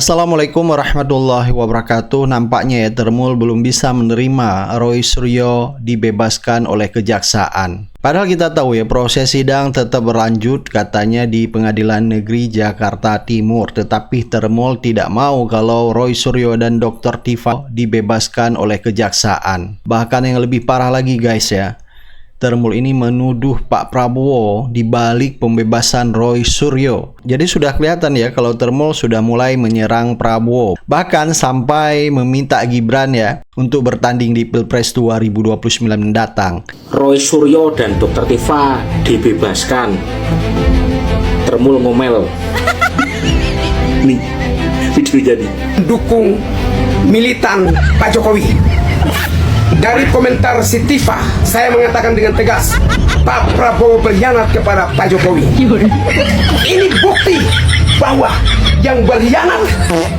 Assalamualaikum warahmatullahi wabarakatuh. Nampaknya ya Termul belum bisa menerima Roy Suryo dibebaskan oleh kejaksaan. Padahal kita tahu ya proses sidang tetap berlanjut katanya di Pengadilan Negeri Jakarta Timur. Tetapi Termul tidak mau kalau Roy Suryo dan Dr. Tifa dibebaskan oleh kejaksaan. Bahkan yang lebih parah lagi guys ya, Termul ini menuduh Pak Prabowo di balik pembebasan Roy Suryo. Jadi sudah kelihatan ya kalau Termul sudah mulai menyerang Prabowo. Bahkan sampai meminta Gibran ya untuk bertanding di Pilpres 2029 mendatang. Roy Suryo dan Dr. Tifa dibebaskan. Termul ngomel. Nih, video jadi. Dukung militan Pak Jokowi. Dari komentar si Tifa, saya mengatakan dengan tegas, Pak Prabowo berkhianat kepada Pak Jokowi. Ini bukti bahwa yang berkhianat,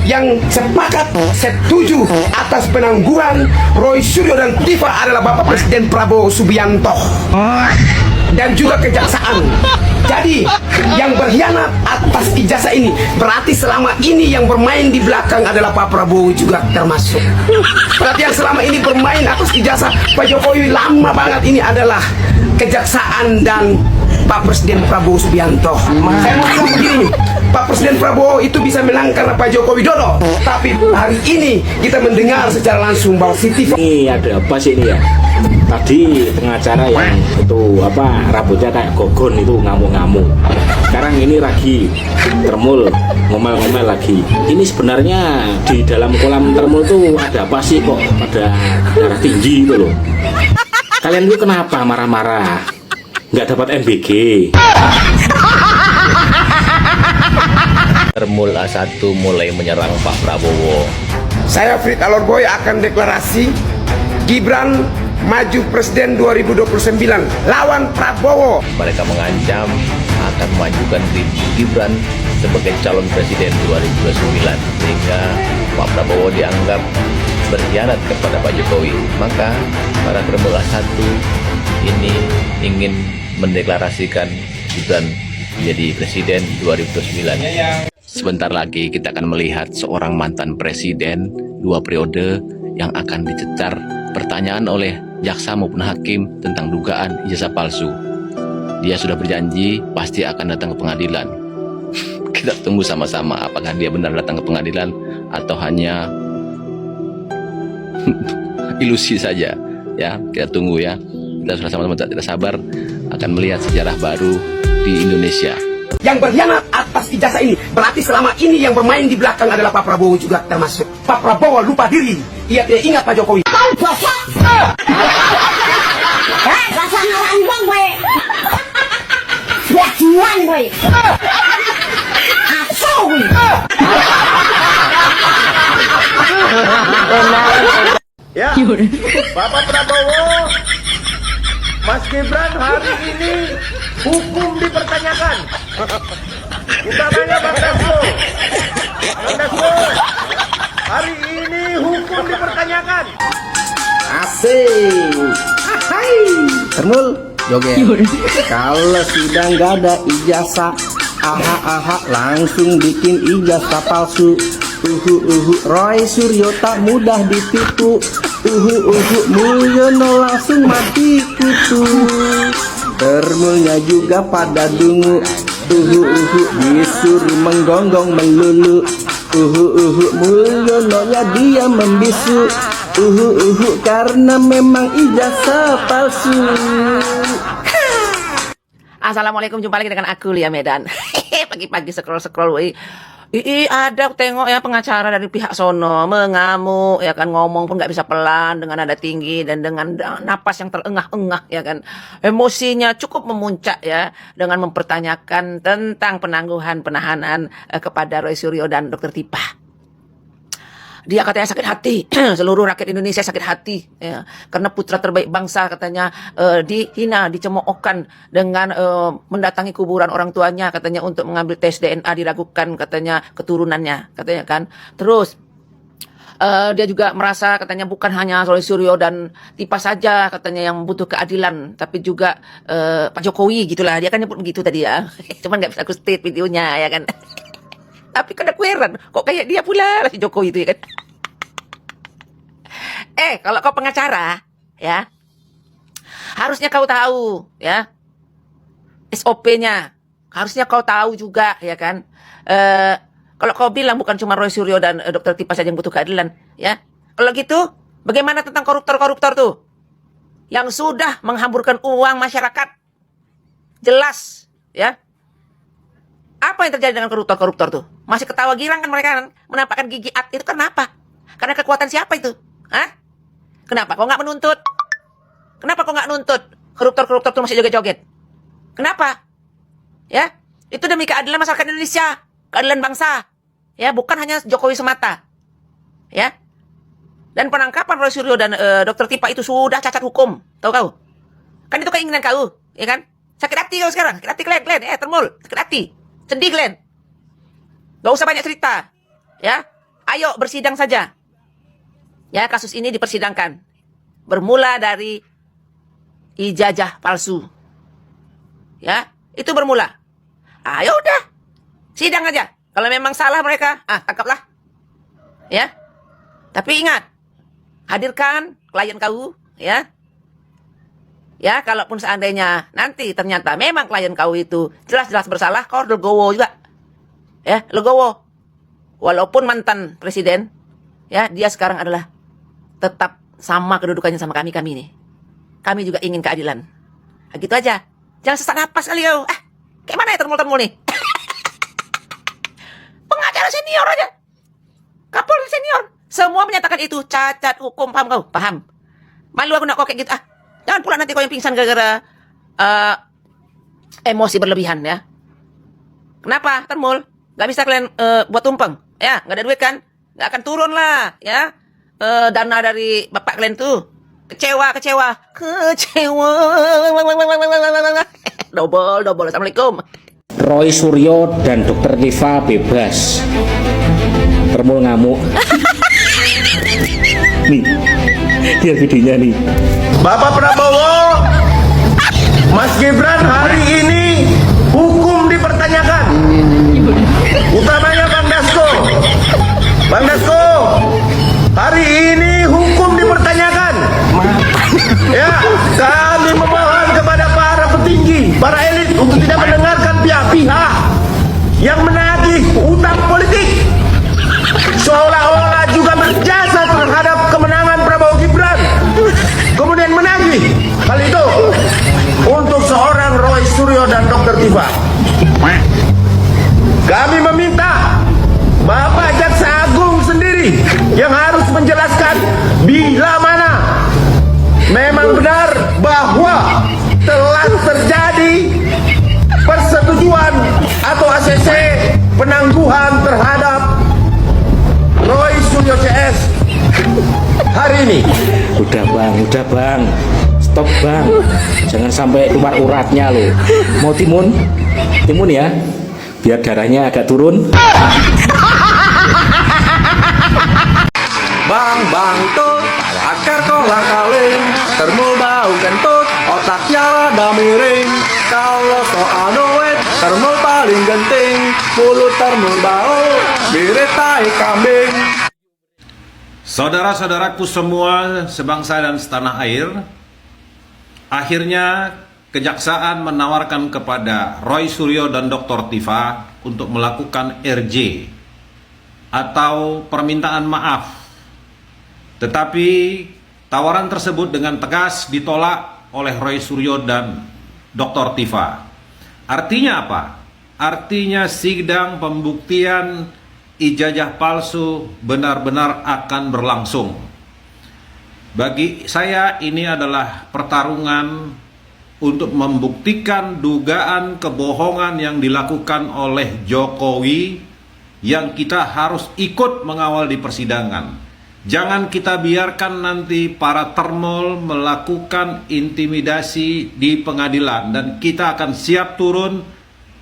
yang sepakat, setuju atas penangguhan Roy Suryo dan Tifa adalah Bapak Presiden Prabowo Subianto dan juga kejaksaan. Jadi yang berkhianat atas ijazah ini berarti selama ini yang bermain di belakang adalah Pak Prabowo juga termasuk. Berarti yang selama ini bermain atas ijazah Pak Jokowi lama banget ini adalah kejaksaan dan Pak Presiden Prabowo Subianto. Saya mau bilang begini, Pak Presiden Prabowo itu bisa menang karena Pak Joko Widodo. Tapi hari ini kita mendengar secara langsung bahwa Siti Ini ada apa sih ini ya? Tadi pengacara yang itu rambutnya kayak gogon itu ngamuk-ngamuk. Sekarang ini lagi Termul ngomel-ngomel lagi. Ini sebenarnya di dalam kolam Termul tuh ada apa sih kok pada darah tinggi itu loh? Kalian itu kenapa marah-marah? Nggak dapat MBG? Termul A1 mulai menyerang Pak Prabowo. Saya Frit Alorboy akan deklarasi Gibran maju Presiden 2029 lawan Prabowo. Mereka mengancam akan memajukan Gibran sebagai calon presiden 2029 sehingga Pak Prabowo dianggap berkhianat kepada Pak Jokowi. Maka para Termul A1 ini ingin mendeklarasikan Gibran menjadi presiden 2029. Sebentar lagi kita akan melihat seorang mantan presiden 2 periode yang akan dicecar pertanyaan oleh jaksa maupun hakim tentang dugaan ijazah palsu. Dia sudah berjanji pasti akan datang ke pengadilan. Kita tunggu sama-sama apakah dia benar datang ke pengadilan atau hanya ilusi saja. Ya, kita tunggu ya. Kita sudah sama-sama tidak sabar akan melihat sejarah baru di Indonesia. Yang berkhianat atas ijazah ini berarti selama ini yang bermain di belakang adalah Pak Prabowo juga termasuk. Pak Prabowo lupa diri, ia tidak ingat Pak Jokowi. Ya, Bapak Prabowo, Mas Gibran hari ini hukum dipertanyakan. Kita tanya Bang Dasko. Bang Dasko, hari ini hukum dipertanyakan. Asik. Hai. Termul, joget. Kalau sidang gak ada ijazah, aha langsung bikin ijazah palsu. Roy Suryo tak mudah ditipu. Mulyono langsung mati kutu. Termulnya juga pada dungu. Disuruh menggonggong melulu. Mulyononya dia membisu. Karena memang ijazah palsu. Assalamualaikum, jumpa lagi dengan aku Lia Medan. Pagi-pagi scroll. Ada tengok ya pengacara dari pihak sono mengamuk ya kan, ngomong pun nggak bisa pelan dengan nada tinggi dan dengan napas yang terengah-engah ya kan, emosinya cukup memuncak ya dengan mempertanyakan tentang penahanan kepada Roy Suryo dan Dr. Tifa. Dia katanya sakit hati, seluruh rakyat Indonesia sakit hati ya, karena putra terbaik bangsa katanya dihina, dicemoohkan dengan mendatangi kuburan orang tuanya katanya untuk mengambil tes DNA, diragukan katanya keturunannya katanya kan. Terus dia juga merasa katanya bukan hanya Roy Suryo dan Tifa saja katanya yang butuh keadilan, tapi juga Pak Jokowi gitulah, dia kan nyebut begitu tadi ya. Cuman nggak bisa aku state videonya ya kan. Tapi kan aku heran, kok kayak dia pula lah si Jokowi itu ya kan. Kalau kau pengacara, ya, harusnya kau tahu, ya, SOP-nya. Harusnya kau tahu juga, ya kan. Kalau kau bilang bukan cuma Roy Suryo dan Dr. Tifa saja yang butuh keadilan, ya. Kalau gitu, bagaimana tentang koruptor-koruptor tuh? Yang sudah menghamburkan uang masyarakat. Jelas, ya. Apa yang terjadi dengan koruptor-koruptor tuh? Masih ketawa girang kan mereka kan? Menampakkan gigi itu kenapa? Karena kekuatan siapa itu? Hah? Kenapa kau nggak menuntut? Kenapa kau nggak nuntut? Koruptor-koruptor tuh masih joget-joget. Kenapa? Ya, itu demi keadilan masyarakat Indonesia, keadilan bangsa. Ya, bukan hanya Jokowi semata. Ya. Dan penangkapan Roy Suryo dan Dr. Tifa itu sudah cacat hukum. Tahu kau? Kan itu keinginan kau, ya kan? Sakit hati kau sekarang. Sakit hati kalian. Termul. Sakit hati. Sedih kalian. Gak usah banyak cerita. Ya. Ayo bersidang saja. Ya, kasus ini dipersidangkan. Bermula dari ijazah palsu. Ya, itu bermula. Ayo udah. Sidang aja. Kalau memang salah mereka, tangkaplah. Ya. Tapi ingat, hadirkan klien kau, ya. Ya, kalaupun seandainya nanti ternyata memang klien kau itu jelas-jelas bersalah, kau legowo juga. Ya, legowo. Walaupun mantan presiden, ya, dia sekarang adalah tetap sama kedudukannya sama kami nih. Kami juga ingin keadilan. Nah, gitu aja. Jangan sesak napas kali kau. Kayak mana ya termul-termul nih? Pengacara senior aja. Kapolri senior. Semua menyatakan itu cacat hukum. Paham kau? Paham. Malu aku nak kau kayak gitu. Jangan pula nanti kau yang pingsan gara-gara emosi berlebihan ya. Kenapa? Termul. Gak bisa kalian buat tumpeng. Ya, gak ada duit kan? Gak akan turun lah. Ya. Dana dari bapak kalian tuh. Kecewa. Double. Assalamualaikum. Roy Suryo dan Dr. Tifa bebas. Termul ngamuk. Nih, lihat videonya nih. Bapak Prabowo, Mas Gibran hari ini hukum dipertanyakan. Utamanya Bang Dasko. Bang Dasko, hari ini hukum dipertanyakan. Ya, kami memohon kepada para petinggi, para elit untuk tidak mendengarkan pihak-pihak yang menagih utang politik seolah-olah juga berjasa terhadap kemenangan Prabowo Gibran, kemudian menagih hal itu untuk seorang Roy Suryo dan Dr. Tifa. Kami meminta Bapak Jaksa Agung sendiri yang harus menjelaskan bila mana memang benar bahwa telah terjadi persetujuan atau ACC penangguhan terhadap Roy Suryo CS hari ini. Udah bang, stop bang, jangan sampai keluar uratnya loh. Mau timun ya, biar darahnya agak turun. Bang tut, akar kolang kaling, termul bau kentut, otaknya rada miring. Kalau soal duit, termul paling genting, mulut termul bau, birit tai kambing. Saudara-saudaraku semua sebangsa dan setanah air, akhirnya Kejaksaan menawarkan kepada Roy Suryo dan Dr. Tifa untuk melakukan RJ atau permintaan maaf. Tetapi tawaran tersebut dengan tegas ditolak oleh Roy Suryo dan Dr. Tifa. Artinya apa? Artinya sidang pembuktian ijazah palsu benar-benar akan berlangsung. Bagi saya ini adalah pertarungan untuk membuktikan dugaan kebohongan yang dilakukan oleh Jokowi yang kita harus ikut mengawal di persidangan. Jangan kita biarkan nanti para termol melakukan intimidasi di pengadilan dan kita akan siap turun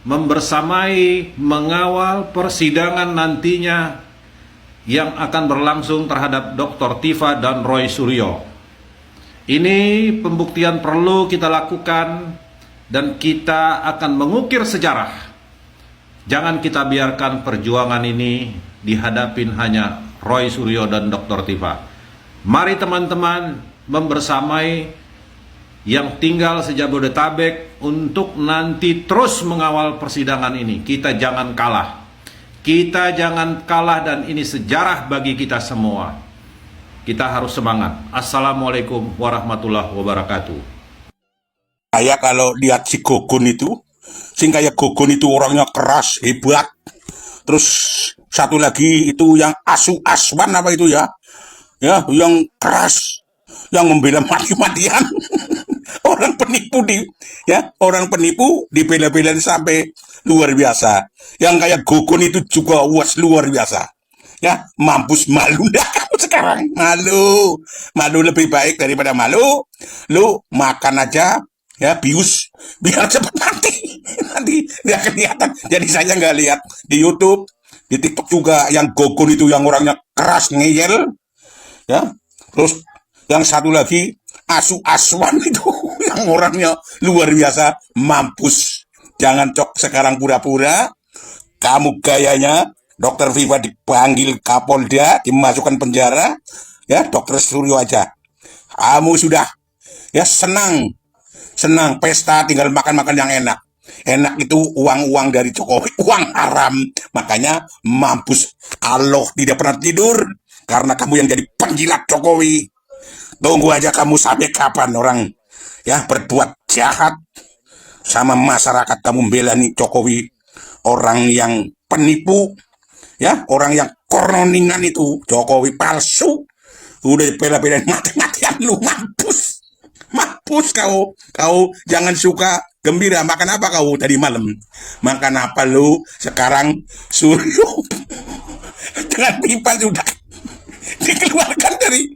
membersamai mengawal persidangan nantinya yang akan berlangsung terhadap Dr. Tifa dan Roy Suryo. Ini pembuktian perlu kita lakukan dan kita akan mengukir sejarah Jangan kita biarkan perjuangan ini dihadapin hanya Roy Suryo dan Dr. Tifa. Mari teman-teman membersamai yang tinggal sejabodetabek untuk nanti terus mengawal persidangan ini. Kita jangan kalah. Kita jangan kalah dan ini sejarah bagi kita semua. Kita harus semangat. Assalamualaikum warahmatullahi wabarakatuh. Saya kalau lihat si Gogon itu, sing kayak Gogon itu orangnya keras, hebat. Terus satu lagi itu yang Asu Aswan apa itu ya, yang keras, yang membela mati-matian. Orang penipu orang penipu dibela-belain sampai luar biasa. Yang kayak Gogon itu juga luar biasa. Ya, mampus, malu dah kamu sekarang. Malu lebih baik daripada malu. Lu makan aja, ya, bius, biar cepat mati. Nanti dia kelihatan. Jadi saya nggak lihat di YouTube, di TikTok juga yang Gogon itu yang orangnya keras ngeyel, ya. Terus yang satu lagi Asu Aswan itu yang orangnya luar biasa, mampus. Jangan cok sekarang pura-pura. Kamu gayanya Dokter Viva dipanggil Kapolda, dimasukkan penjara, ya Dokter Suryo aja. Kamu sudah ya senang pesta, tinggal makan-makan yang enak. Enak itu uang-uang dari Jokowi, uang haram. Makanya mampus. Allah tidak pernah tidur karena kamu yang jadi penjilat Jokowi. Tunggu aja kamu sampai kapan orang ya berbuat jahat sama masyarakat, kamu bela nih Jokowi, orang yang penipu, ya, orang yang koroningan itu, Jokowi palsu, udah bela-belain mati-matian, lu mampus. Mampus kau jangan suka gembira. Makan apa kau tadi malam? Makan apa lu sekarang? Suryo dengan pipa sudah dikeluarkan dari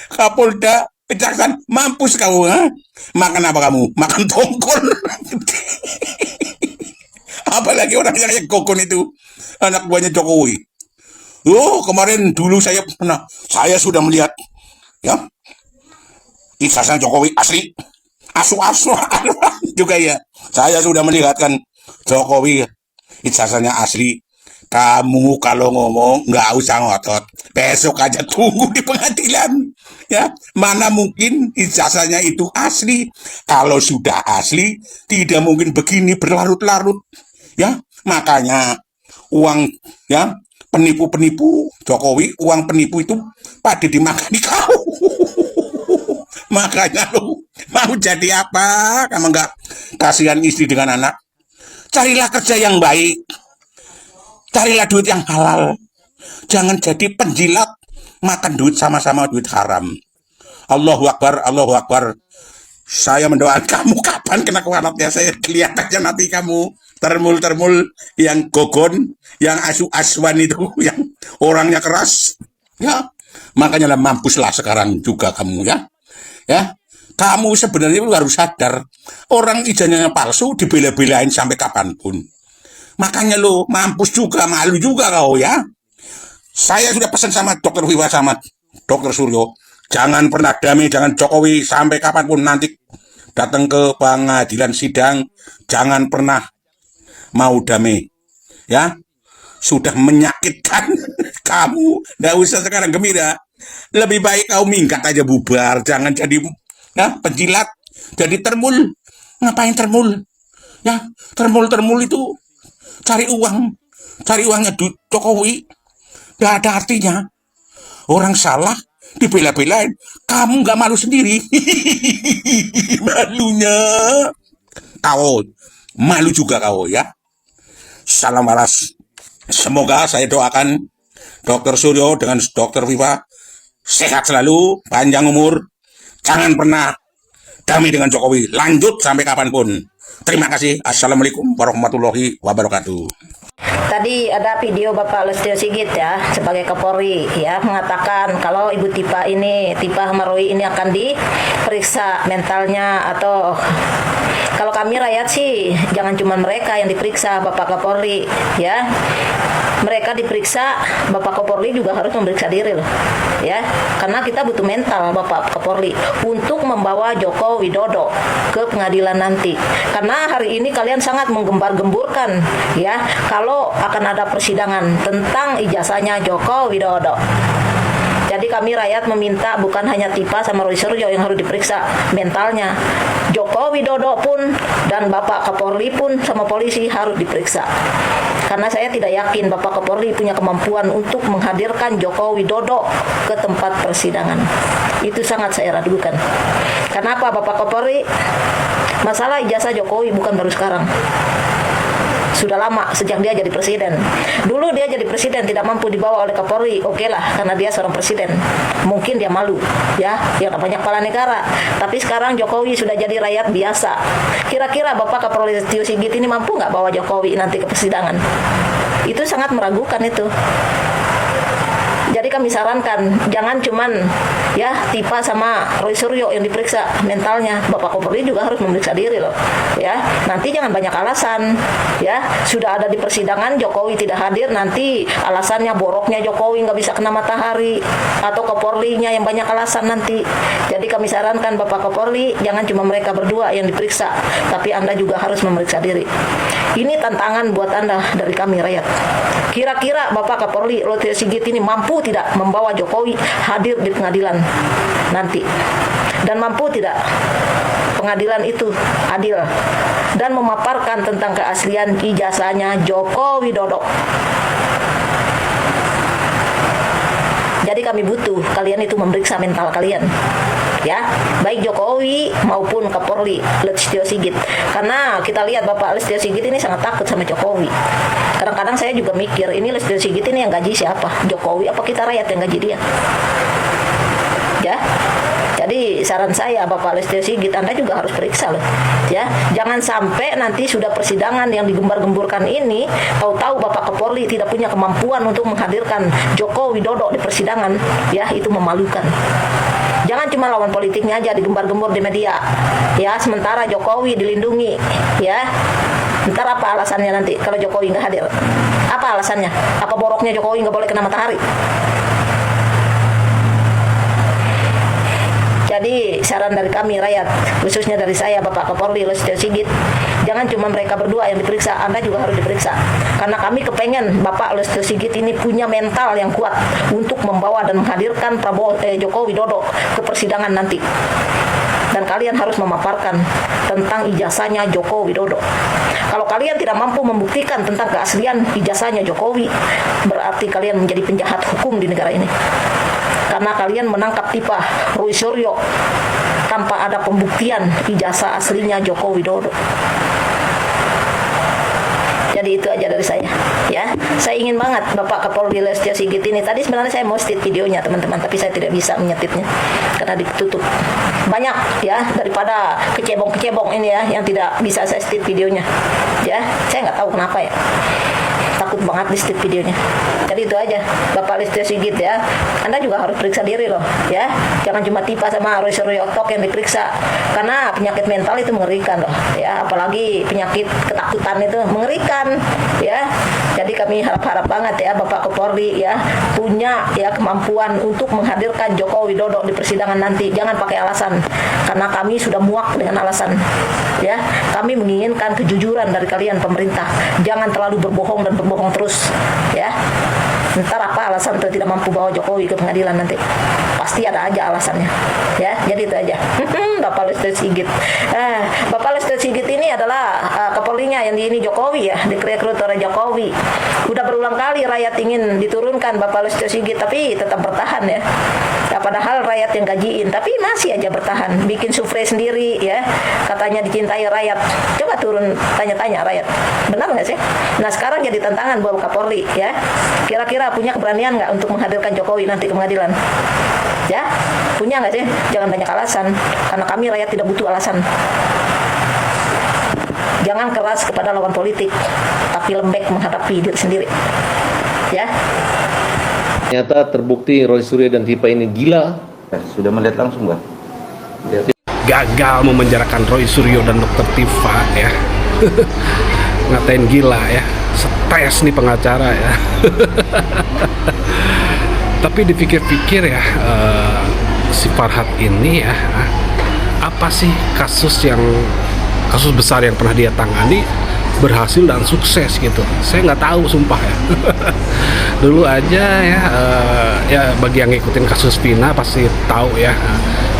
Kapolda, Kejaksaan. Mampus kau, ha? Makan apa kamu? Makan tongkol. Apalagi orang yang kayak Gogon itu, anak buahnya Jokowi. Kemarin dulu saya sudah melihat, ya, ijazah Jokowi asli, asu juga ya. Saya sudah melihatkan Jokowi ijazahnya asli. Kamu kalau ngomong nggak usah ngotot, besok aja tunggu di pengadilan, ya. Mana mungkin ijazahnya itu asli? Kalau sudah asli, tidak mungkin begini berlarut-larut, ya. Makanya uang, ya, penipu-penipu Jokowi, uang penipu itu pada dimakani kau. Makanya lu mau jadi apa? Kamu nggak kasihan istri dengan anak? Carilah kerja yang baik. Carilah duit yang halal. Jangan jadi penjilat, makan duit sama-sama duit haram. Allahu Akbar, Allahu Akbar. Saya mendoakan kamu kapan kena kualatnya. Saya lihat aja nanti kamu termul-termul yang Gogon, yang Asu Aswan itu, yang orangnya keras. Ya, makanya lah mampuslah sekarang juga kamu, ya. Ya, kamu sebenarnya harus sadar, orang ijazahnya palsu dibela-belain sampai kapanpun. Makanya lo mampus juga, malu juga kau, ya. Saya sudah pesan sama Dokter Viva sama Dokter Suryo, jangan pernah damai, jangan Jokowi sampai kapanpun nanti datang ke pengadilan sidang, jangan pernah mau damai, ya. Sudah menyakitkan kamu, nggak usah sekarang gembira. Lebih baik kau minggat aja, bubar, jangan jadi, ya, penjilat, jadi termul. Ngapain termul? Ya, termul itu cari uangnya Jokowi, nggak ada artinya. Orang salah dibela-belain, kamu nggak malu sendiri. Malunya kau, malu juga kau, ya. Salam waras. Semoga saya doakan Dokter Suryo dengan Dokter Viva sehat selalu, panjang umur, jangan pernah damai dengan Jokowi, lanjut sampai kapanpun. Terima kasih. Assalamualaikum warahmatullahi wabarakatuh. Tadi ada video Bapak Listio Sigit, ya, sebagai Kapolri, ya, mengatakan kalau Ibu Tifa sama Roy ini akan diperiksa mentalnya, atau kalau kami rakyat sih jangan cuma mereka yang diperiksa, Bapak Kapolri, ya. Mereka diperiksa, Bapak Kapolri juga harus memeriksa diri loh. ya, karena kita butuh mental Bapak Kapolri untuk membawa Joko Widodo ke pengadilan nanti. Karena hari ini kalian sangat menggembar-gemburkan ya kalau akan ada persidangan tentang ijazahnya Joko Widodo. Jadi kami rakyat meminta bukan hanya Tifa sama Roy Suryo yang harus diperiksa mentalnya, Joko Widodo pun dan Bapak Kapolri pun sama polisi harus diperiksa. Karena saya tidak yakin Bapak Kapolri punya kemampuan untuk menghadirkan Joko Widodo ke tempat persidangan. Itu sangat saya ragukan. Kenapa Bapak Kapolri? Masalah ijazah Jokowi bukan baru sekarang. Sudah lama sejak dia jadi presiden. Dulu dia jadi presiden tidak mampu dibawa oleh Kapolri, oke lah, karena dia seorang presiden. Mungkin dia malu, ya namanya kepala negara. Tapi sekarang Jokowi sudah jadi rakyat biasa. Kira-kira Bapak Kapolri Listio Sigit ini mampu nggak bawa Jokowi nanti ke persidangan? Itu sangat meragukan itu. Jadi kami sarankan jangan cuman ya Tifa sama Roy Suryo yang diperiksa mentalnya, Bapak Kapolri juga harus memeriksa diri loh. Ya, nanti jangan banyak alasan. Ya, sudah ada di persidangan Jokowi tidak hadir, nanti alasannya boroknya Jokowi nggak bisa kena matahari atau Kapolrinya yang banyak alasan nanti. Jadi kami sarankan Bapak Kapolri jangan cuma mereka berdua yang diperiksa, tapi Anda juga harus memeriksa diri. Ini tantangan buat Anda dari kami rakyat. Kira-kira Bapak Kapolri Listio Sigit ini mampu tidak membawa Jokowi hadir di pengadilan nanti, dan mampu tidak pengadilan itu adil dan memaparkan tentang keaslian ijazahnya Joko Widodo. Jadi kami butuh kalian itu memeriksa mental kalian, ya, baik Jokowi maupun Kapolri Listio Sigit. Karena kita lihat Bapak Listio Sigit ini sangat takut sama Jokowi. Kadang-kadang saya juga mikir, ini Listio Sigit ini yang gaji siapa? Jokowi apa kita rakyat yang gaji dia? Ya. Jadi saran saya Bapak Listio Sigit, Anda juga harus periksa loh. Ya, jangan sampai nanti sudah persidangan yang digembar-gemburkan ini, tahu-tahu Bapak Kapolri tidak punya kemampuan untuk menghadirkan Joko Widodo di persidangan. Ya, itu memalukan. Jangan cuma lawan politiknya aja digembar-gembur di media. Ya, sementara Jokowi dilindungi. Ya. Ntar apa alasannya nanti kalau Jokowi nggak hadir? Apa alasannya? Apa boroknya Jokowi nggak boleh kena matahari? Jadi saran dari kami rakyat, khususnya dari saya Bapak Kapolri Listio Sigit, jangan cuma mereka berdua yang diperiksa, Anda juga harus diperiksa. Karena kami kepengen Bapak Listio Sigit ini punya mental yang kuat untuk membawa dan menghadirkan Joko Widodo ke persidangan nanti. Dan kalian harus memaparkan tentang ijazahnya Joko Widodo. Kalau kalian tidak mampu membuktikan tentang keaslian ijazahnya Jokowi, berarti kalian menjadi penjahat hukum di negara ini. Karena kalian menangkap Tifa Roy Suryo tanpa ada pembuktian ijazah aslinya Joko Widodo. Jadi itu aja dari saya, ya. Saya ingin banget Bapak Kapolri Listio Sigit ini. Tadi sebenarnya saya mau stit videonya teman-teman, tapi saya tidak bisa menyetitnya karena ditutup. Banyak ya daripada kecebong-kecebong ini ya yang tidak bisa saya stit videonya. Ya, saya nggak tahu kenapa ya. Takut banget di stit videonya. Jadi itu aja Bapak Listio Sigit ya. Anda juga harus periksa diri loh, ya. Jangan cuma Tifa sama Roy Suryo yang diperiksa. Karena penyakit mental itu mengerikan loh, ya. Apalagi penyakit ketakutan itu mengerikan, ya. Jadi kami harap-harap banget ya Bapak Kapolri ya punya ya kemampuan untuk menghadirkan Joko Widodo di persidangan nanti. Jangan pakai alasan. Karena kami sudah muak dengan alasan. Ya, kami menginginkan kejujuran dari kalian pemerintah. Jangan terlalu berbohong dan berbohong terus, ya. Ntar apa alasan itu tidak mampu bawa Jokowi ke pengadilan nanti? Pasti ada aja alasannya, ya. Jadi itu aja. Bapak Listio Sigit. Bapak Listio Sigit ini adalah Kapolrinya yang ini Jokowi ya, direkrut oleh Jokowi. Udah berulang kali rakyat ingin diturunkan Bapak Listio Sigit, tapi tetap bertahan ya. Padahal rakyat yang gajiin, tapi masih aja bertahan. Bikin survei sendiri ya, katanya dicintai rakyat. Coba turun tanya-tanya rakyat, benar nggak sih? Nah sekarang jadi tantangan buat Kapolri ya. Kira-kira punya keberanian nggak untuk menghadirkan Jokowi nanti ke pengadilan? Ya, punya nggak sih? Jangan banyak alasan, karena kami rakyat tidak butuh alasan. Jangan keras kepada lawan politik, tapi lembek menghadapi diri sendiri. Ya. Ternyata terbukti Roy Suryo dan Tifa ini gila. Sudah melihat langsung, Bang? Gagal memenjarakan Roy Suryo dan Dr. Tifa ya. Ngatain gila ya. Stres nih pengacara ya. Tapi dipikir-pikir ya, si Farhad ini ya, apa sih kasus besar yang pernah dia tangani berhasil dan sukses gitu? Saya nggak tahu, sumpah ya. Dulu aja ya, ya bagi yang ngikutin kasus Vina pasti tahu ya,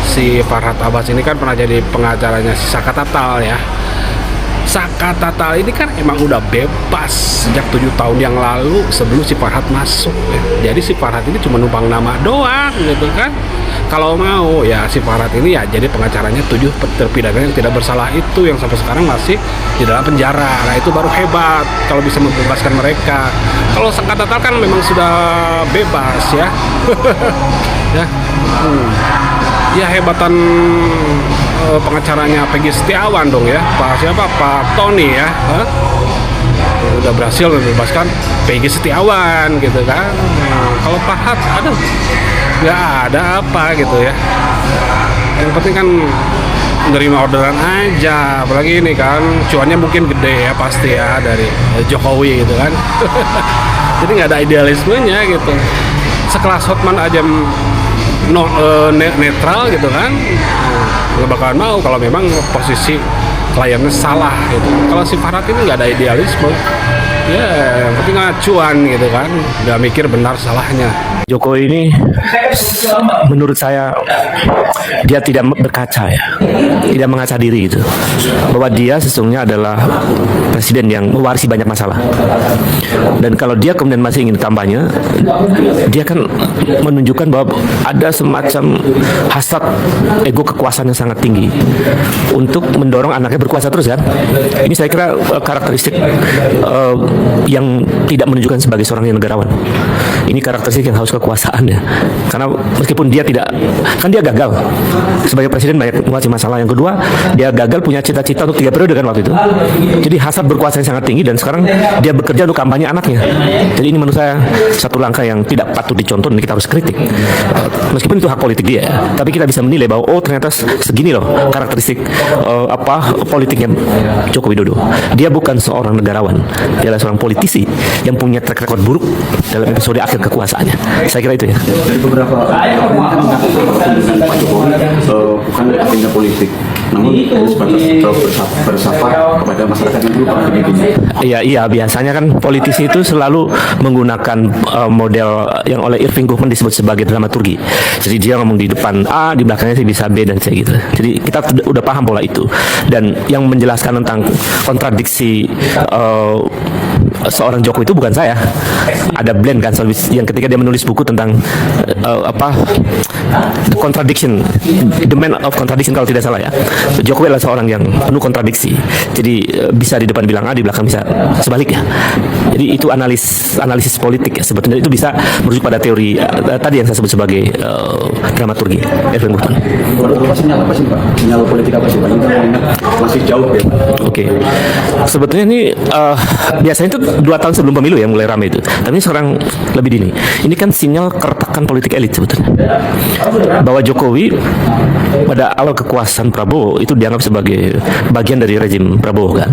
si Farhad Abbas ini kan pernah jadi pengacaranya si Saka Tatal ya. Saka Tatal ini kan emang udah bebas sejak 7 tahun yang lalu sebelum si Farhad masuk ya. Jadi si Farhad ini cuma numpang nama doang gitu kan. Kalau mau ya si Farhad ini ya jadi pengacaranya 7 terpidana yang tidak bersalah itu, yang sampai sekarang masih di dalam penjara. Nah itu baru hebat kalau bisa membebaskan mereka. Kalau Saka Tatal kan memang sudah bebas ya. Ya. Ya hebatan pengacaranya Peggy Setiawan dong ya, Pak Tony ya, udah berhasil membebaskan Peggy Setiawan gitu kan. Kalau Farhad aduh nggak ada apa gitu ya, yang penting kan menerima orderan aja, apalagi ini kan cuannya mungkin gede ya pasti ya dari Jokowi gitu kan. Jadi nggak ada idealismenya gitu, sekelas Hotman aja netral gitu kan, nggak bakalan mau kalau memang posisi kliennya salah gitu. Kalau si Farhad ini nggak ada idealisme ya, yang penting acuan gitu kan, nggak mikir benar salahnya. Jokowi ini menurut saya dia tidak berkaca ya, tidak mengaca diri gitu, bahwa dia sesungguhnya adalah presiden yang mewarisi banyak masalah, dan kalau dia kemudian masih ingin kampanye, dia kan menunjukkan bahwa ada semacam hasrat ego kekuasaan yang sangat tinggi untuk mendorong anaknya berkuasa terus kan. Ini saya kira karakteristik yang tidak menunjukkan sebagai seorang yang negarawan. Ini karakteristik yang harus kekuasaan ya, karena meskipun dia tidak, kan dia gagal sebagai presiden banyak mengatasi masalah. Yang kedua, dia gagal punya cita-cita untuk 3 periode kan waktu itu. Jadi hasrat berkuasa yang sangat tinggi, dan sekarang dia bekerja untuk kampanye anaknya. Jadi ini menurut saya satu langkah yang tidak patut dicontoh dan kita harus kritik. Meskipun itu hak politik dia, tapi kita bisa menilai bahwa oh ternyata segini loh karakteristik politiknya Joko Widodo. Dia bukan seorang negarawan, dia adalah seorang politisi yang punya track record buruk dalam episode akhir kekuasaannya. Saya kira itu ya. Dari beberapa ini kan mengaku Pak Jokowi bukan agenda politik, namun sebatas bersapa kepada masyarakat yang belum pernah. Iya, biasanya kan politisi itu selalu menggunakan model yang oleh Irving Goffman disebut sebagai dramaturgi. Jadi dia ngomong di depan A, di belakangnya sih bisa B dan C gitu. Jadi kita udah paham pola itu. Dan yang menjelaskan tentang kontradiksi seorang Jokowi itu bukan saya. Ada Blend kan, yang ketika dia menulis buku tentang The Contradiction, The Man of Contradiction kalau tidak salah ya. Jokowi adalah seorang yang penuh kontradiksi. Jadi bisa di depan bilang A, di belakang bisa sebaliknya. Jadi itu analisis politik ya sebetulnya. Itu bisa merujuk pada teori tadi yang saya sebut sebagai dramaturgi Irving Goffman. Sinyal apa sih Pak? Sinyal politik apa sih Pak? Masih jauh ya. Oke. Sebetulnya ini biasanya itu 2 tahun sebelum pemilu ya mulai ramai itu. Tapi sekarang lebih dini. Ini kan sinyal keretakan politik elit sebetulnya. Bahwa Jokowi pada awal kekuasaan Prabowo itu dianggap sebagai bagian dari rezim Prabowo kan.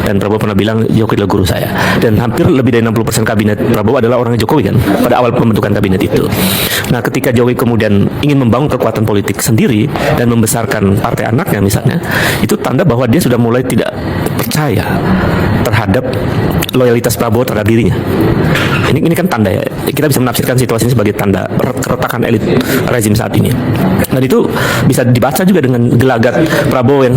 Dan Prabowo pernah bilang Jokowi adalah guru saya. Dan hampir lebih dari 60% kabinet Prabowo adalah orang Jokowi kan pada awal pembentukan kabinet itu. Nah, ketika Jokowi kemudian ingin membangun kekuatan politik sendiri dan membesarkan partai anaknya misalnya, itu tanda bahwa dia sudah mulai tidak percaya terhadap loyalitas Prabowo terhadap dirinya. Ini kan tanda ya. Kita bisa menafsirkan situasi ini sebagai tanda keretakan elit rezim saat ini. Dan itu bisa dibaca juga dengan gelagat Prabowo yang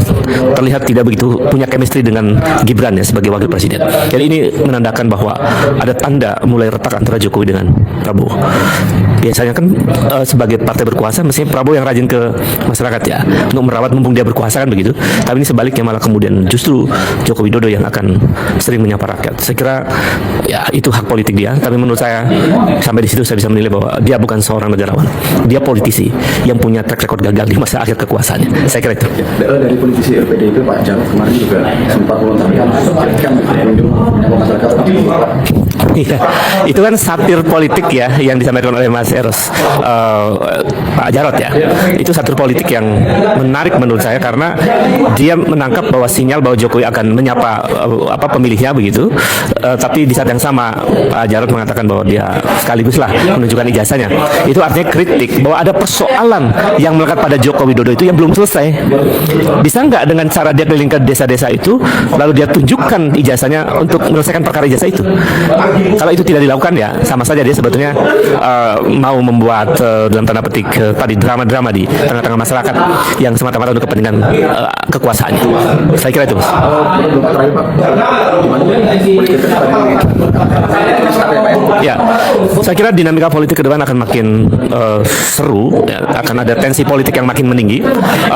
terlihat tidak begitu punya chemistry dengan Gibran ya sebagai wakil presiden. Jadi ini menandakan bahwa ada tanda mulai retak antara Jokowi dengan Prabowo. Biasanya kan sebagai partai berkuasa mestinya Prabowo yang rajin ke masyarakat ya untuk merawat mumpung dia berkuasa kan begitu. Tapi ini sebaliknya malah kemudian justru Joko Widodo yang akan sering menyapa rakyat. Saya kira ya itu hak politik dia. Tapi menurut saya sampai di situ saya bisa menilai bahwa dia bukan seorang negarawan. Dia politisi yang punya track record gagal di masa akhir kekuasaannya. Saya kira itu. Dari politisi PDIP Pak Jarod kemarin juga sempat melontarkan kan masyarakat Iya, itu kan satir politik ya yang disampaikan oleh Mas Eros, Pak Jarod ya. Itu satir politik yang menarik menurut saya karena dia menangkap bahwa sinyal bahwa Jokowi akan menyapa pemilihnya begitu, tapi di saat yang sama Pak Jarod mengatakan bahwa dia sekaligus lah menunjukkan ijazahnya. Itu artinya kritik bahwa ada persoalan yang melekat pada Joko Widodo itu yang belum selesai. Bisa nggak dengan cara dia keliling ke desa-desa itu, lalu dia tunjukkan ijazahnya untuk menyelesaikan perkara ijazah itu? Kalau itu tidak dilakukan ya sama saja dia sebetulnya mau membuat dalam tanda petik tadi drama-drama di tengah-tengah masyarakat yang semata-mata untuk kepentingan kekuasaannya. Saya kira itu, Mas. Ya, saya kira dinamika politik ke depan akan makin seru, ya, akan ada tensi politik yang makin meninggi.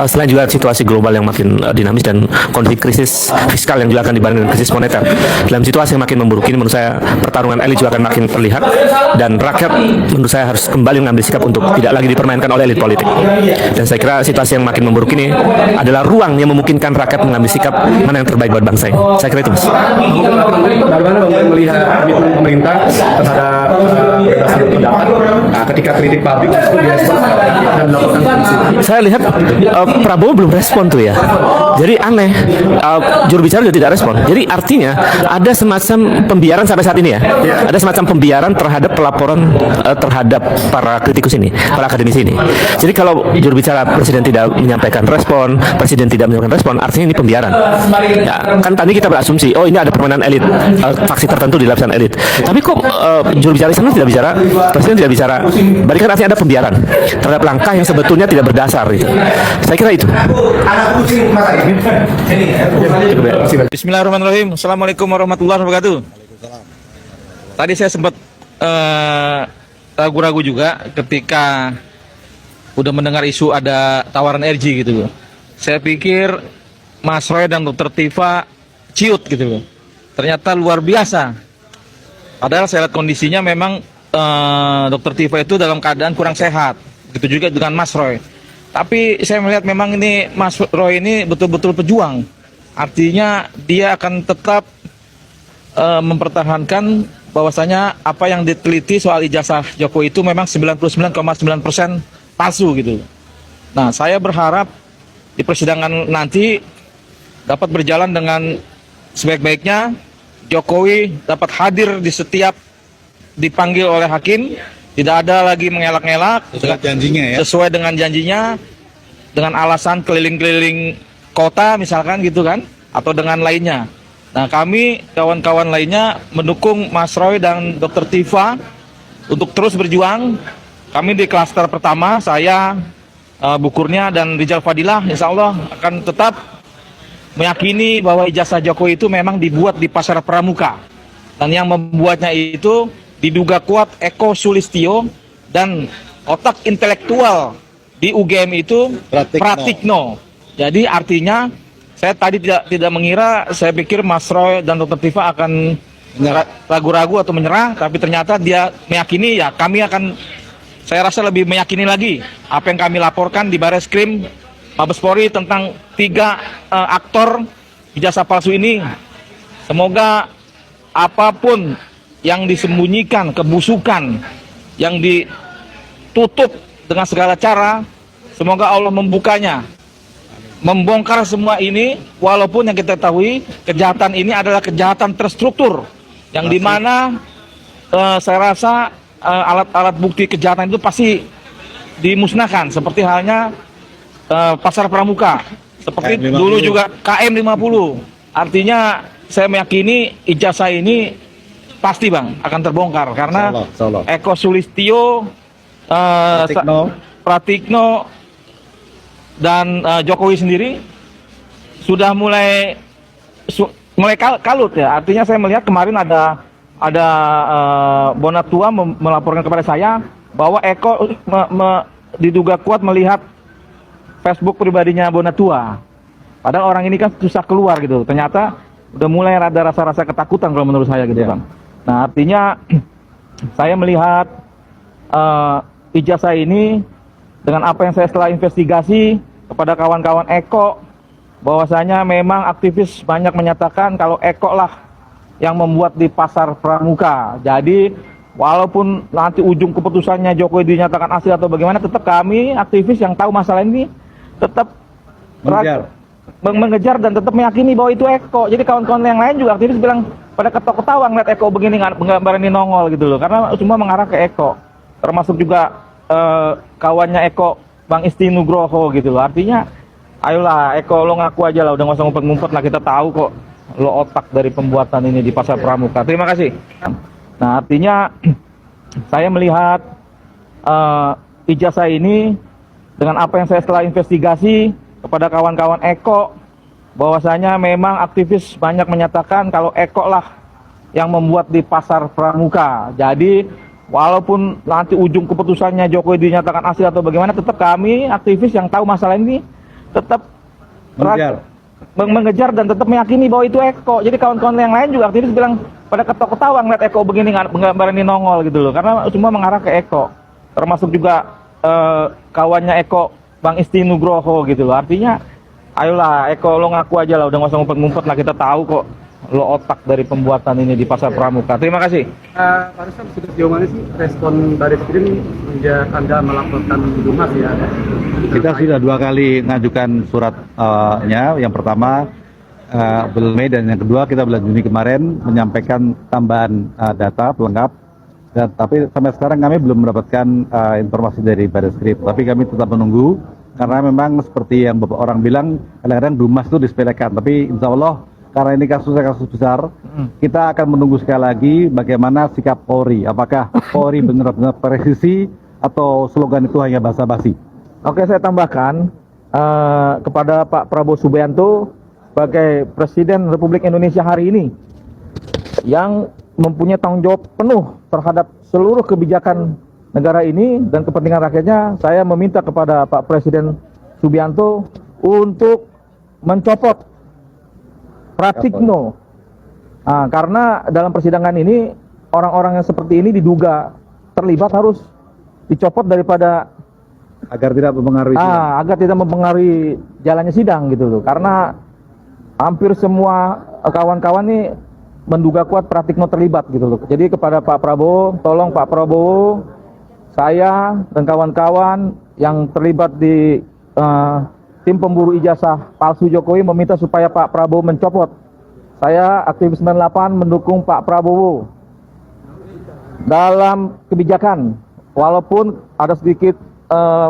Selain juga situasi global yang makin dinamis dan kondisi krisis fiskal yang juga akan dibarengi dengan krisis moneter. Dalam situasi yang makin memburuk ini, menurut saya pertarungan elit juga akan makin terlihat dan rakyat menurut saya harus kembali mengambil sikap untuk tidak lagi dipermainkan oleh elit politik. Dan saya kira situasi yang makin memburuk ini adalah ruang yang memungkinkan rakyat mengambil sikap mana yang terbaik buat bangsa ini. Saya kira itu, Mas. Bagaimana Bang melihat komitmen pemerintah terhadap kebebasan pendapat ketika kritik publik itu direspon dan melakukan sanksi? Saya lihat Prabowo belum respon tuh ya. Jadi aneh, juru bicara juga tidak respon. Jadi artinya ada semacam pembiaran sampai saat ini ya. Ada semacam pembiaran terhadap pelaporan terhadap para kritikus ini, para akademisi ini. Jadi kalau juru bicara presiden tidak menyampaikan respon, presiden tidak menyampaikan respon, artinya ini pembiaran. Ya, kan tadi kita berasumsi, oh ini ada permainan elit, faksi tertentu di lapisan elit. Tapi kok juru bicara sana tidak bicara, presiden tidak bicara, berarti kan artinya ada pembiaran terhadap langkah yang sebetulnya tidak berdasar. Gitu. Saya kira itu. Bismillahirrahmanirrahim. Assalamualaikum warahmatullahi wabarakatuh. Tadi saya sempat ragu-ragu juga ketika udah mendengar isu ada tawaran RJ gitu. Saya pikir Mas Roy dan Dr. Tifa ciut gitu. Ternyata luar biasa. Padahal saya lihat kondisinya memang Dr. Tifa itu dalam keadaan kurang sehat. Begitu juga dengan Mas Roy. Tapi saya melihat memang ini Mas Roy ini betul-betul pejuang. Artinya dia akan tetap mempertahankan bahwasanya apa yang diteliti soal ijazah Jokowi itu memang 99,9% palsu gitu. Nah, saya berharap di persidangan nanti dapat berjalan dengan sebaik-baiknya. Jokowi dapat hadir di setiap dipanggil oleh hakim, tidak ada lagi mengelak-ngelak sesuai dengan janjinya, dengan alasan keliling-keliling kota misalkan gitu kan, atau dengan lainnya. Nah, kami kawan-kawan lainnya mendukung Mas Roy dan Dr. Tifa untuk terus berjuang. Kami di klaster pertama, saya, Bu Kurnia dan Rizal Fadilah, insya Allah akan tetap meyakini bahwa ijazah Jokowi itu memang dibuat di Pasar Pramuka. Dan yang membuatnya itu diduga kuat Eko Sulistyo dan otak intelektual di UGM itu Pratikno. Jadi artinya saya tadi tidak mengira, saya pikir Mas Roy dan Dr. Tifa akan ragu-ragu atau menyerah, tapi ternyata dia meyakini, ya kami akan, saya rasa lebih meyakini lagi apa yang kami laporkan di Bareskrim Mabes Polri tentang 3 aktor ijazah palsu ini. Semoga apapun yang disembunyikan, kebusukan yang ditutup dengan segala cara, semoga Allah membukanya, membongkar semua ini. Walaupun yang kita ketahui kejahatan ini adalah kejahatan terstruktur, yang dimana saya rasa alat-alat bukti kejahatan itu pasti dimusnahkan, seperti halnya Pasar Pramuka, seperti dulu juga KM 50. Artinya saya meyakini ijazah ini pasti Bang akan terbongkar karena Eko Sulistyo, Pratikno dan Jokowi sendiri sudah mulai kalut ya. Artinya saya melihat kemarin ada Bonatua melaporkan kepada saya bahwa Eko diduga kuat melihat Facebook pribadinya Bonatua. Padahal orang ini kan susah keluar gitu. Ternyata udah mulai ada rasa-rasa ketakutan kalau menurut saya gitu Bang. Nah, artinya saya melihat ijazah ini dengan apa yang saya setelah investigasi kepada kawan-kawan Eko, bahwasanya memang aktivis banyak menyatakan kalau Eko lah yang membuat di pasar pramuka. Jadi walaupun nanti ujung keputusannya Jokowi dinyatakan asli atau bagaimana, tetap kami aktivis yang tahu masalah ini tetap mengejar dan tetap meyakini bahwa itu Eko. Jadi kawan-kawan yang lain juga aktivis bilang pada ketawa ngeliat Eko begini, gambar ini nongol gitu loh, karena semua mengarah ke Eko. Termasuk juga kawannya Eko, Bang Isti Nugroho gitu loh. Artinya ayolah Eko, lo ngaku aja lah, udah nggak usah ngumpet-ngumpet lah, kita tahu kok lo otak dari pembuatan ini di pasar pramuka. Terima kasih. Nah, artinya saya melihat ijazah ini dengan apa yang saya setelah investigasi kepada kawan-kawan Eko, bahwasanya memang aktivis banyak menyatakan kalau Eko lah yang membuat di pasar pramuka. Jadi walaupun nanti ujung keputusannya Jokowi dinyatakan asli atau bagaimana, tetap kami aktivis yang tahu masalah ini tetap mengejar dan tetap meyakini bahwa itu Eko. Jadi kawan-kawan yang lain juga aktivis bilang pada ketawa ngeliat Eko begini, gambar ini nongol gitu loh, karena semua mengarah ke Eko. Termasuk juga kawannya Eko, Bang Isti Nugroho gitu loh. Artinya ayolah Eko, lo ngaku aja lah, udah nggak usah ngumpet-ngumpet lah, kita tahu kok lo otak dari pembuatan ini di pasar pramuka. Terima kasih. Pak Rustam, sudah sejauh mana sih respon Baris Krim sejak Anda melaporkan Dumas ya? Kita sudah 2 kali mengajukan suratnya. Yang pertama bulan Mei, dan yang kedua kita bulan Juni kemarin menyampaikan tambahan data pelengkap. Dan, tapi sampai sekarang kami belum mendapatkan informasi dari Baris Krim. Tapi kami tetap menunggu, karena memang seperti yang beberapa orang bilang, kadang-kadang Dumas itu disepelekan. Tapi insya Allah karena ini kasusnya kasus besar, kita akan menunggu sekali lagi bagaimana sikap Polri. Apakah Polri benar-benar presisi atau slogan itu hanya basa-basi? Oke, saya tambahkan kepada Pak Prabowo Subianto sebagai Presiden Republik Indonesia hari ini yang mempunyai tanggung jawab penuh terhadap seluruh kebijakan negara ini dan kepentingan rakyatnya. Saya meminta kepada Pak Presiden Subianto untuk mencopot Pratikno. Karena dalam persidangan ini orang-orang yang seperti ini diduga terlibat harus dicopot daripada agar tidak mempengaruhi agar tidak mempengaruhi jalannya sidang gitu loh. Karena hampir semua kawan-kawan ini menduga kuat Pratikno terlibat gitu loh. Jadi kepada Pak Prabowo, tolong Pak Prabowo, saya dan kawan-kawan yang terlibat di tim pemburu ijazah palsu Jokowi meminta supaya Pak Prabowo mencopot. Saya aktivis 98 mendukung Pak Prabowo dalam kebijakan. Walaupun ada sedikit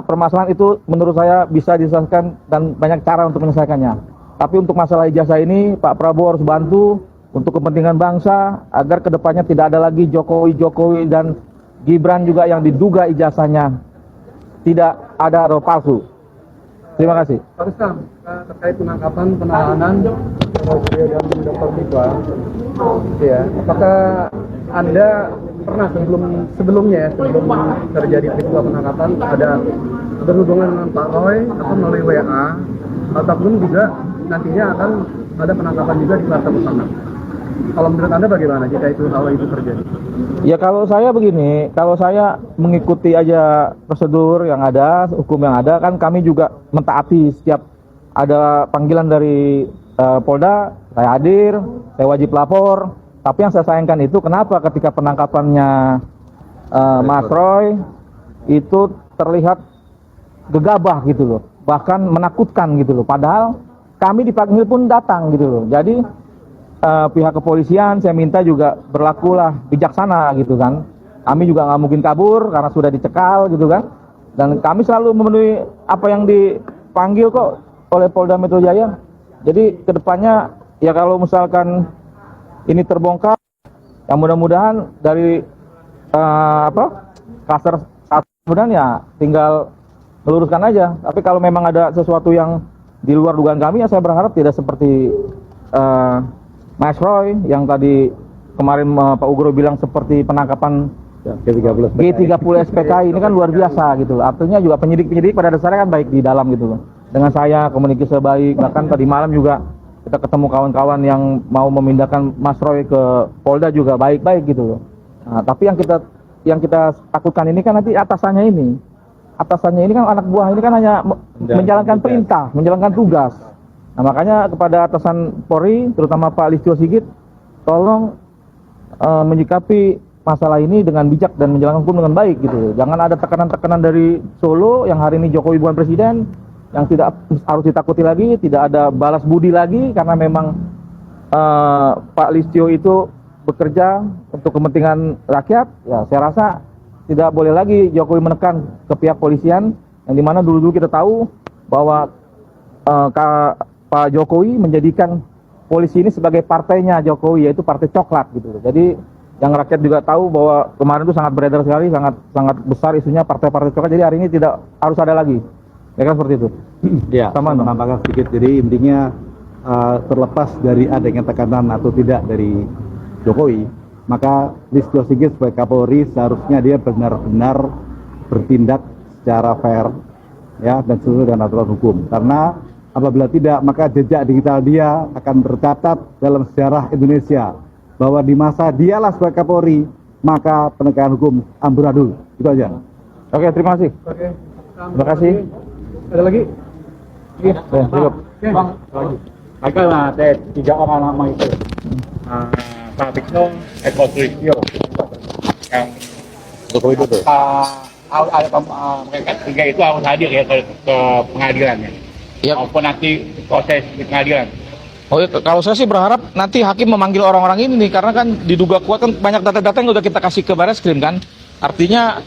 permasalahan itu menurut saya bisa diselesaikan dan banyak cara untuk menyelesaikannya. Tapi untuk masalah ijazah ini Pak Prabowo harus bantu untuk kepentingan bangsa agar kedepannya tidak ada lagi Jokowi dan Gibran juga yang diduga ijazahnya tidak ada roh palsu. Terima kasih. Pak Rustam, terkait penangkapan penahanan Suryo dan Dr. Tifa, ya, apakah Anda pernah sebelum terjadi peristiwa penangkapan ada berhubungan dengan Pak Roy atau melalui WA, ataupun juga nantinya akan ada penangkapan juga di Plaza Bersama? Kalau menurut Anda bagaimana jika hal itu terjadi? Ya kalau saya begini, kalau saya mengikuti aja prosedur yang ada, hukum yang ada, kan kami juga mentaati setiap ada panggilan dari Polda, saya hadir, saya wajib lapor. Tapi yang saya sayangkan itu kenapa ketika penangkapannya Mas Roy itu terlihat gegabah gitu loh, bahkan menakutkan gitu loh. Padahal kami dipanggil pun datang gitu loh. Jadi pihak kepolisian saya minta juga berlakulah bijaksana gitu kan. Kami juga nggak mungkin kabur karena sudah dicekal gitu kan. Dan kami selalu memenuhi apa yang dipanggil kok oleh Polda Metro Jaya. Jadi kedepannya ya kalau misalkan ini terbongkar, ya mudah-mudahan dari kluster satu kemudian ya tinggal meluruskan aja. Tapi kalau memang ada sesuatu yang di luar dugaan kami, ya saya berharap tidak seperti Mas Roy yang tadi kemarin Pak Ugro bilang seperti penangkapan G30 SPKI ini kan luar biasa gitu. Artinya juga penyidik-penyidik pada dasarnya kan baik di dalam gitu loh. Dengan saya komunikasi baik, bahkan tadi malam juga kita ketemu kawan-kawan yang mau memindahkan Mas Roy ke Polda juga baik-baik gitu loh. Nah, tapi yang kita takutkan ini kan nanti atasannya ini kan anak buah ini kan hanya menjalankan perintah, menjalankan tugas. Nah makanya kepada atasan Polri, terutama Pak Listio Sigit, tolong menyikapi masalah ini dengan bijak dan menjalankan hukum dengan baik gitu. Jangan ada tekanan-tekanan dari Solo yang hari ini Jokowi bukan presiden, yang tidak harus ditakuti lagi, tidak ada balas budi lagi karena memang Pak Listio itu bekerja untuk kepentingan rakyat. Ya, saya rasa tidak boleh lagi Jokowi menekan ke pihak polisian, yang dimana dulu-dulu kita tahu bahwa Pak Jokowi menjadikan polisi ini sebagai partainya Jokowi, yaitu partai coklat gitu. Jadi yang rakyat juga tahu bahwa kemarin itu sangat beredar sekali, sangat besar isunya partai-partai coklat. Jadi hari ini tidak harus ada lagi. Ya kan seperti itu. Ya, sama menambahkan sedikit. Jadi intinya terlepas dari adanya tekanan atau tidak dari Jokowi, maka Listio Sigit sebagai Kapolri seharusnya dia benar-benar bertindak secara fair, ya, dan sesuai dengan aturan hukum. Karena apabila tidak, maka jejak digital dia akan tercatat dalam sejarah Indonesia bahwa di masa dialah sebagai Kapolri, maka penegakan hukum amburadul. Itu aja. Oke, terima kasih. Oke. Terima kasih. Ada lagi? Oke, cukup. Bang, Maka lah, tiga orang nama itu. Pak Bikno, Eko Sulistyo, yang Jokowi Dodo. mereka tiga itu harus hadir ya ke pengadilan ya. Maupun nanti proses di pengadilan. Oh iya, kalau saya sih berharap nanti hakim memanggil orang-orang ini nih, karena kan diduga kuat kan banyak data-data yang udah kita kasih ke Barreskrim kan. Artinya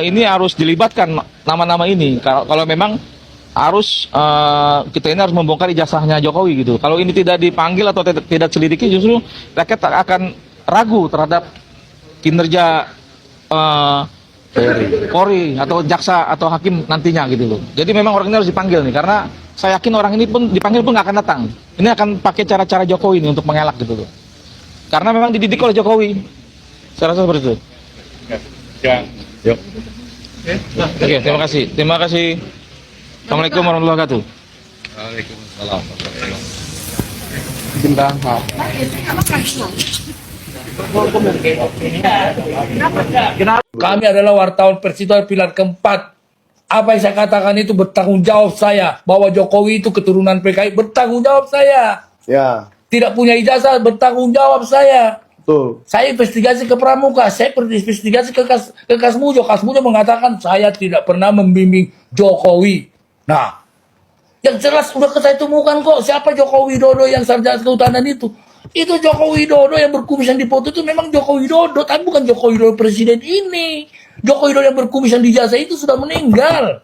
ini harus dilibatkan nama-nama ini. Kalau memang harus kita ini harus membongkar ijazahnya Jokowi gitu. Kalau ini tidak dipanggil atau tidak selidiki, justru rakyat akan ragu terhadap kinerja Polri atau jaksa atau hakim nantinya gitu loh. Jadi memang orang ini harus dipanggil nih, karena saya yakin orang ini pun dipanggil pun nggak akan datang. Ini akan pakai cara-cara Jokowi ini untuk mengelak gitu loh. Karena memang dididik oleh Jokowi. Saya rasa seperti itu. Ya. Yuk. Oke, terima kasih. Terima kasih. Assalamualaikum warahmatullahi wabarakatuh. Waalaikumsalam. Kami adalah wartawan Persituan Pilar keempat. Apa yang saya katakan itu bertanggung jawab saya. Bahwa Jokowi itu keturunan PKI, bertanggung jawab saya. Ya. Tidak punya ijazah, bertanggung jawab saya. Betul. Saya investigasi ke Pramuka, saya investigasi ke Kasmujo. Kasmujo mengatakan saya tidak pernah membimbing Jokowi. Nah, yang jelas udah saya temukan kok siapa Joko Widodo yang sarjana kehutanan itu. Itu Joko Widodo yang berkumisan di foto itu memang Joko Widodo, tapi bukan Joko Widodo presiden ini. Joko Widodo yang berkumisan di jasa itu sudah meninggal.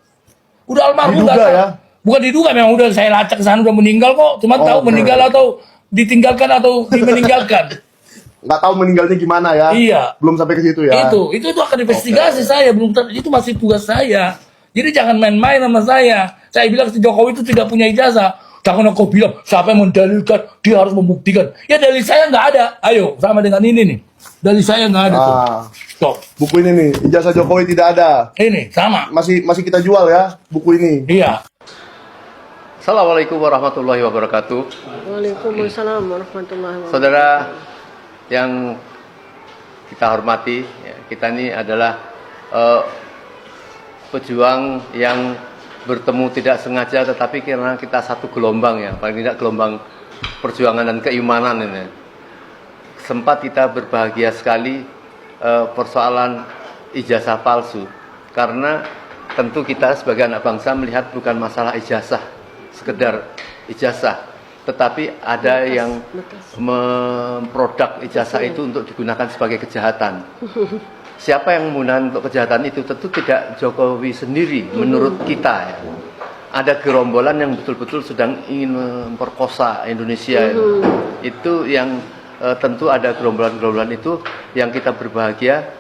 Udah almarhum ya? Bukan diduga, memang udah saya lacak ke sana udah meninggal kok. Cuma tahu meninggal atau ditinggalkan atau meninggalkan. Nggak tahu meninggalnya gimana ya? Iya. Belum sampai ke situ ya? Itu akan investigasi saya, belum itu masih tugas saya. Jadi jangan main-main sama saya. Saya bilang si Jokowi itu tidak punya ijazah. Jangan kau bilang siapa yang mendalilkan, dia harus membuktikan. Ya dalil saya nggak ada. Ayo sama dengan ini nih. Dalil saya nggak ada. Tuh. Buku ini nih, ijazah Jokowi tidak ada. Ini sama. Masih kita jual ya buku ini. Iya. Assalamualaikum warahmatullahi wabarakatuh. Waalaikumsalam warahmatullahi wabarakatuh. Saudara yang kita hormati, ya, kita ini adalah pejuang yang bertemu tidak sengaja, tetapi karena kita satu gelombang ya, paling tidak gelombang perjuangan dan keimanan ini. Sempat kita berbahagia sekali persoalan ijazah palsu, karena tentu kita sebagai anak bangsa melihat bukan masalah ijazah, sekedar ijazah, tetapi ada yang memproduk ijazah itu untuk digunakan sebagai kejahatan. Siapa yang menggunakan untuk kejahatan itu? Tentu tidak Jokowi sendiri menurut kita ya. Ada gerombolan yang betul-betul sedang ingin memperkosa Indonesia itu yang tentu ada gerombolan-gerombolan itu yang kita berbahagia.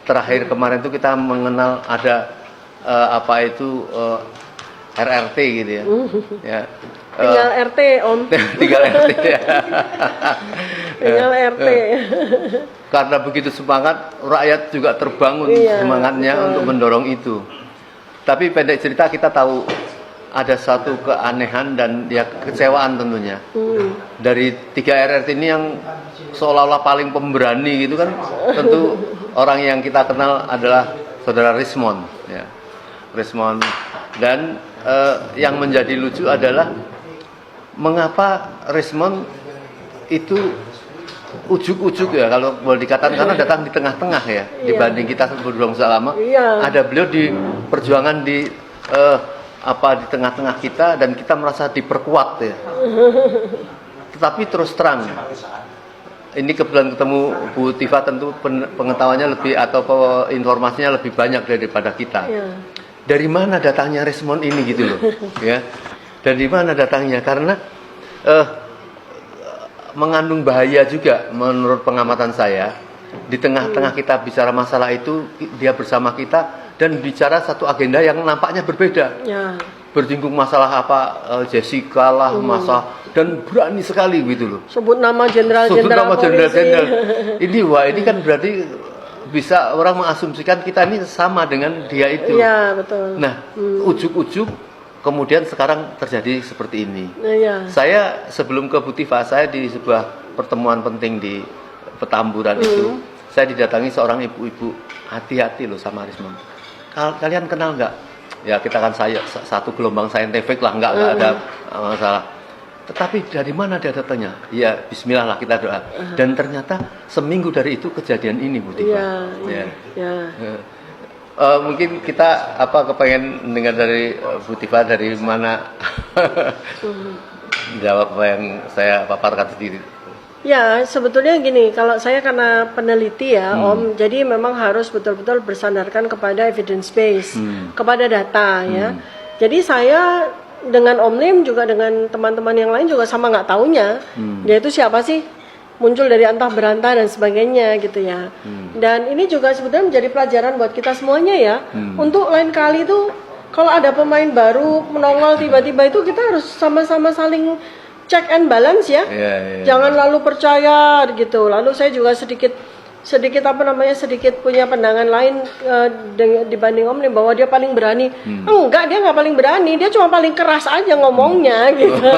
Terakhir kemarin itu kita mengenal ada RRT gitu ya. Ya. Tinggal RT Om. Tinggal RT ya. Tinggal RT. Karena begitu semangat, rakyat juga terbangun semangatnya untuk mendorong itu. Tapi pendek cerita kita tahu ada satu keanehan dan ya kekecewaan tentunya. Dari 3 RRT ini yang seolah-olah paling pemberani gitu kan, tentu orang yang kita kenal adalah Saudara Rismond ya. Rismond. Dan yang menjadi lucu adalah mengapa Rismond itu ujuk-ujuk ya kalau boleh dikatakan, karena datang di tengah-tengah ya, dibanding kita berjuang selama. Ada beliau di perjuangan di di tengah-tengah kita, dan kita merasa diperkuat ya. Tetapi terus terang, ini kebetulan ketemu Bu Tifa, tentu pengetahuannya lebih atau informasinya lebih banyak daripada kita. Dari mana datangnya respon ini gitu loh, ya? Dari mana datangnya? Karena mengandung bahaya juga menurut pengamatan saya. Di tengah-tengah kita bicara masalah itu, dia bersama kita dan bicara satu agenda yang nampaknya berbeda. Bersinggung masalah Jessica lah, masalah, dan berani sekali gitu loh. Sebut nama jenderal-jenderal polisi. Ini kan berarti bisa orang mengasumsikan kita ini sama dengan dia itu. Iya, betul. Nah, ujuk-ujuk kemudian sekarang terjadi seperti ini. Saya sebelum ke Bu Tifa, saya di sebuah pertemuan penting di Petamburan itu, saya didatangi seorang ibu-ibu, hati-hati loh sama Rismon. Kalian kenal nggak? Ya kita kan satu gelombang saintifik lah, nggak ada masalah. Tetapi dari mana dia datangnya? Ya Bismillah lah, kita doa. Dan ternyata seminggu dari itu kejadian ini, Bu Tifa. Mungkin kita kepengen dengar dari Bu Tifa dari mana jawab apa yang saya paparkan sendiri. Ya, sebetulnya gini, kalau saya karena peneliti ya, Om, jadi memang harus betul-betul bersandarkan kepada evidence base, kepada data ya. Jadi saya dengan Om Lim juga dengan teman-teman yang lain juga sama nggak taunya, dia itu siapa sih, muncul dari antah berantah dan sebagainya gitu ya. Dan ini juga sebetulnya menjadi pelajaran buat kita semuanya ya, untuk lain kali itu kalau ada pemain baru menongol tiba-tiba itu kita harus sama-sama saling check and balance ya. Jangan lalu percaya gitu. Lalu saya juga sedikit punya pandangan lain dibanding Om Lim bahwa dia paling berani. Enggak, dia nggak paling berani, dia cuma paling keras aja ngomongnya gitu.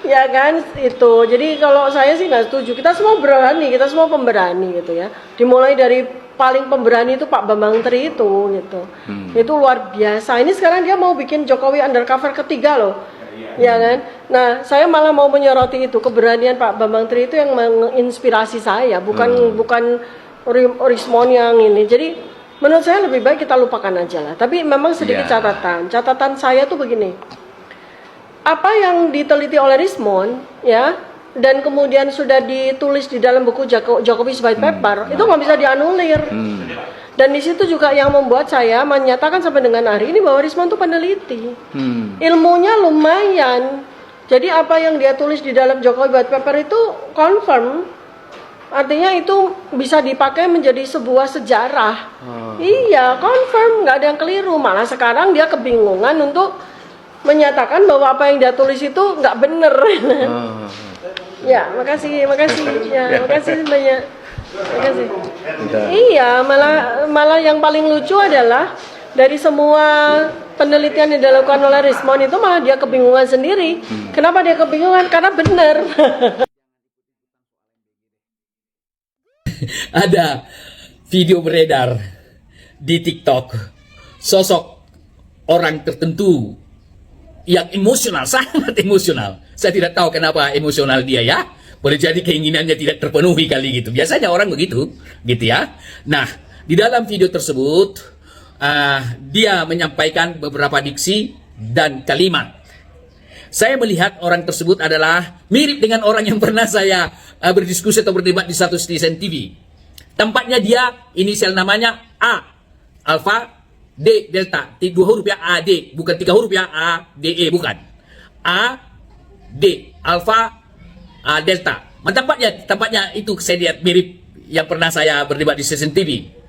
Ya kan itu. Jadi kalau saya sih nggak setuju. Kita semua berani, kita semua pemberani gitu ya. Dimulai dari paling pemberani itu Pak Bambang Tri itu gitu. Itu luar biasa. Ini sekarang dia mau bikin Jokowi undercover ketiga loh. Ya kan? Nah, saya malah mau menyoroti itu, keberanian Pak Bambang Tri itu yang menginspirasi saya, bukan Rismon yang ini. Jadi menurut saya lebih baik kita lupakan aja lah. Tapi memang sedikit catatan saya tuh begini. Apa yang diteliti oleh Rismon ya, dan kemudian sudah ditulis di dalam buku Jokowi's White Paper, itu nggak bisa dianulir. Dan di situ juga yang membuat saya menyatakan sampai dengan hari ini bahwa Rismon itu peneliti. Ilmunya lumayan. Jadi apa yang dia tulis di dalam Jokowi White Paper itu confirm. Artinya itu bisa dipakai menjadi sebuah sejarah. Iya, confirm, nggak ada yang keliru. Malah sekarang dia kebingungan untuk menyatakan bahwa apa yang dia tulis itu nggak benar. Ya, makasih. Ya, makasih banyak. Makasih. Iya, malah yang paling lucu adalah dari semua penelitian yang dilakukan oleh Rismon itu malah dia kebingungan sendiri. Kenapa dia kebingungan? Karena benar. Ada video beredar di TikTok sosok orang tertentu yang emosional, sangat emosional. Saya tidak tahu kenapa emosional dia ya. Boleh jadi keinginannya tidak terpenuhi kali gitu. Biasanya orang begitu, gitu ya. Nah, di dalam video tersebut dia menyampaikan beberapa diksi dan kalimat. Saya melihat orang tersebut adalah mirip dengan orang yang pernah saya berdiskusi atau berdebat di satu stasiun TV. Tempatnya dia, inisial namanya A, Alfa, D, Delta. 2 huruf ya, A, D. Bukan 3 huruf ya, A, D, E. Bukan. A, D, Alfa, Delta. Tampaknya itu saya lihat mirip yang pernah saya berdebat di stasiun TV.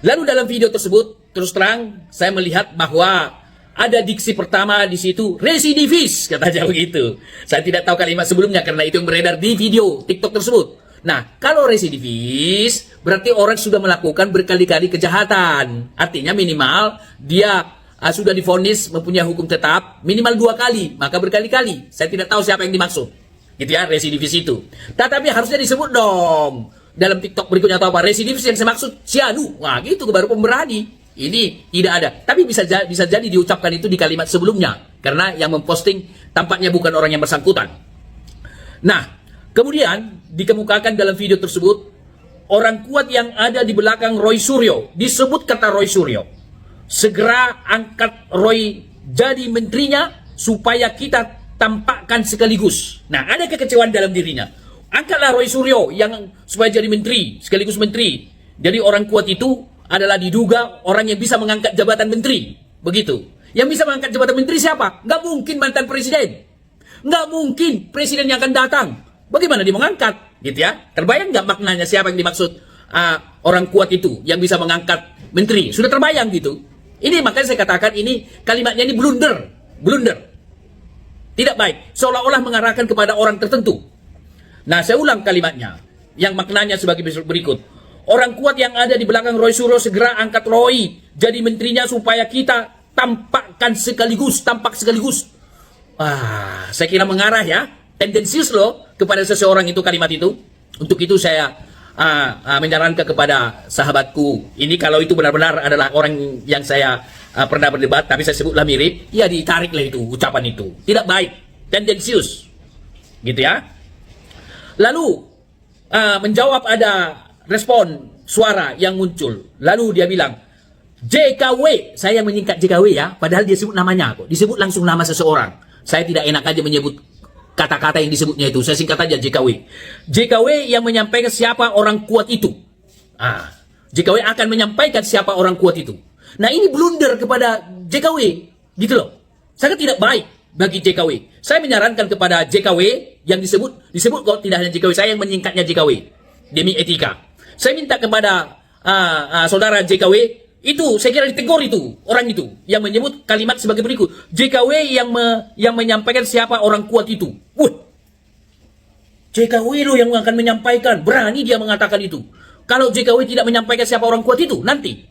Lalu dalam video tersebut, terus terang, saya melihat bahwa ada diksi pertama di situ, residivis, katanya begitu. Saya tidak tahu kalimat sebelumnya karena itu yang beredar di video TikTok tersebut. Nah, kalau residivis, berarti orang sudah melakukan berkali-kali kejahatan. Artinya minimal dia sudah divonis mempunyai hukum tetap minimal 2 kali, maka berkali-kali. Saya tidak tahu siapa yang dimaksud. Gitu ya, residivis itu. Tetapi harusnya disebut dong dalam TikTok berikutnya atau apa, residivis yang saya maksud Cianu. Wah, gitu baru pemberani. Ini tidak ada. Tapi bisa jadi diucapkan itu di kalimat sebelumnya karena yang memposting tampaknya bukan orang yang bersangkutan. Nah, Kemudian dikemukakan dalam video tersebut, orang kuat yang ada di belakang Roy Suryo, disebut kata Roy Suryo, segera angkat Roy jadi menterinya supaya kita tampakkan sekaligus. Nah, ada kekecewaan dalam dirinya. Angkatlah Roy Suryo yang supaya jadi menteri, sekaligus menteri. Jadi orang kuat itu adalah diduga orang yang bisa mengangkat jabatan menteri. Begitu. Yang bisa mengangkat jabatan menteri siapa? Nggak mungkin mantan presiden. Nggak mungkin presiden yang akan datang. Bagaimana dia mengangkat? Gitu ya. Terbayang nggak maknanya siapa yang dimaksud orang kuat itu yang bisa mengangkat menteri? Sudah terbayang gitu. Ini makanya saya katakan ini kalimatnya ini blunder. Blunder. Tidak baik. Seolah-olah mengarahkan kepada orang tertentu. Nah, saya ulang kalimatnya. Yang maknanya sebagai berikut. Orang kuat yang ada di belakang Roy Suryo segera angkat Roy jadi menterinya supaya kita tampakkan sekaligus, tampak sekaligus. Saya kira mengarah ya, tendensius loh kepada seseorang itu kalimat itu. Untuk itu saya menyarankan kepada sahabatku, ini kalau itu benar-benar adalah orang yang saya pernah berdebat, tapi saya sebutlah mirip, ya ditariklah itu ucapan itu. Tidak baik, tendensius, gitu ya. Lalu menjawab ada respon suara yang muncul. Lalu dia bilang, JKW, saya yang menyingkat JKW ya, padahal dia sebut namanya kok, disebut langsung nama seseorang. Saya tidak enak aja menyebut kata-kata yang disebutnya itu, saya singkat aja JKW. JKW yang menyampaikan siapa orang kuat itu. JKW akan menyampaikan siapa orang kuat itu. Nah, ini blunder kepada JKW, gitu loh. Sangat tidak baik bagi JKW. Saya menyarankan kepada JKW yang disebut kok tidak hanya JKW, saya yang menyingkatnya JKW demi etika. Saya minta kepada saudara JKW itu, saya kira ditegur itu orang itu yang menyebut kalimat sebagai berikut. JKW yang menyampaikan siapa orang kuat itu. JKW loh yang akan menyampaikan, berani dia mengatakan itu. Kalau JKW tidak menyampaikan siapa orang kuat itu nanti,